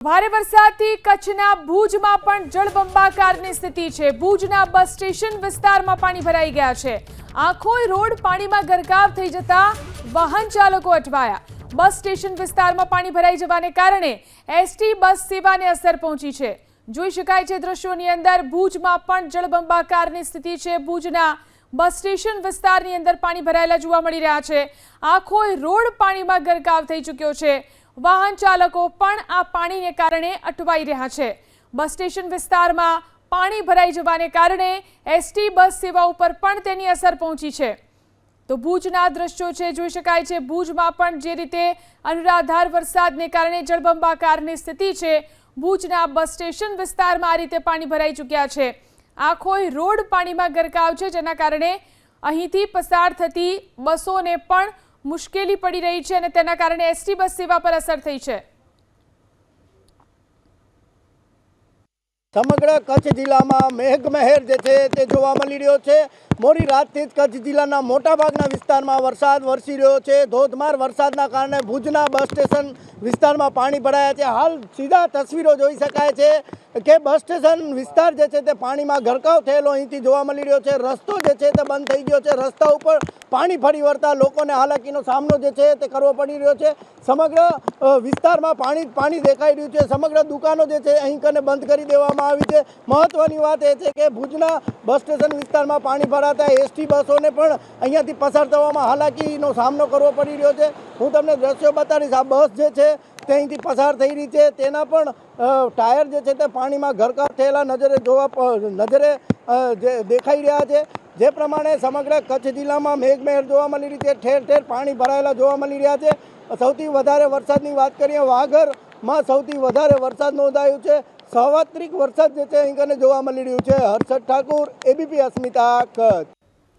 ભારે વરસાદથી કચ્છના ભુજમાં પણ જળબંબાકારની સ્થિતિ છે। ભુજના બસ સ્ટેશન વિસ્તારમાં પાણી ભરાઈ ગયા છે। આખોય રોડ પાણીમાં ગરકાવ થઈ જતા વાહન ચાલકો અટવાયા। બસ સ્ટેશન વિસ્તારમાં પાણી ભરાઈ જવાને કારણે એસટી બસ સેવાને અસર પહોંચી છે। જોઈ શકાય છે દ્રશ્યોની અંદર ભુજમાં પણ જળબંબાકારની સ્થિતિ છે। ભુજના બસ સ્ટેશન વિસ્તારની અંદર પાણી ભરાયેલા જોવા મળી રહ્યા છે। આખોય રોડ પાણીમાં ગરકાવ થઈ ચૂક્યો છે। વાહન ચાલકો પણ આ પાણીને કારણે અટવાઈ રહ્યા છે। બસ સ્ટેશન વિસ્તારમાં પાણી ભરાઈ જવાને કારણે એસટી બસ સેવા ઉપર પણ તેની અસર પહોંચી છે। તો ભુજના દ્રશ્યો છે, જોઈ શકાય છે ભુજમાં પણ જે રીતે અનરાધાર વરસાદને કારણે જળબંબાકારની સ્થિતિ છે। ભુજના બસ સ્ટેશન વિસ્તારમાં આ રીતે પાણી ભરાઈ ચૂક્યા છે। આખોય રોડ પાણીમાં ગરકાવ છે, જેના કારણે અહીંથી પસાર થતી બસોને પણ મુશ્કેલી પડી રહી છે અને તેના કારણે એસટી બસ સેવા પર અસર થઈ છે। સમગ્ર કચ્છ જિલ્લામાં મેઘમહેર જે છે તે જોવા મળી રહ્યો છે। મોડી રાતથી જ કચ્છ જિલ્લાના મોટાભાગના વિસ્તારમાં વરસાદ વરસી રહ્યો છે। ધોધમાર વરસાદના કારણે ભુજના બસ સ્ટેશન વિસ્તારમાં પાણી ભરાયા છે। હાલ સીધા તસવીરો જોઈ શકાય છે કે બસ સ્ટેશન વિસ્તાર જે છે તે પાણીમાં ગરકાવ થયેલો અહીંથી જોવા મળી રહ્યો છે। રસ્તો જે છે તે બંધ થઈ ગયો છે। રસ્તા ઉપર પાણી ફરી વળતા લોકોને હાલાકીનો સામનો જે છે તે કરવો પડી રહ્યો છે। સમગ્ર વિસ્તારમાં પાણી દેખાઈ રહ્યું છે। સમગ્ર દુકાનો જે છે અહીં કને બંધ કરી દેવામાં આવી છે। મહત્વની વાત એ છે કે ભુજના બસ સ્ટેશન વિસ્તારમાં પાણી ભરાતા એસટી બસોને પણ અહીંયાથી પસાર થવામાં હાલાકીનો સામનો કરવો પડી રહ્યો છે। હું તમને દ્રશ્યો બતાવીશ। આ બસ જે છે તે અહીંથી પસાર થઈ રહી છે, તેના પણ ટાયર જે છે તે પાણીમાં ગરકાવ થયેલા નજરે દેખાઈ રહ્યા છે। જે પ્રમાણે સમગ્ર કચ્છ જિલ્લામાં મેઘમહેર જોવા મળી રહી છે। ઠેર ઠેર પાણી ભરાયેલા જોવા મળી રહ્યા છે। સૌથી વધારે વરસાદની વાત કરીએ, વાગરમાં સૌથી વધારે વરસાદ નોંધાયો છે। સાર્વત્રિક વરસાદ જે છે અહીં કને જોવા મળી રહ્યું છે। હર્ષદ ઠાકુર, એબીપી અસ્મિતા, કચ્છ।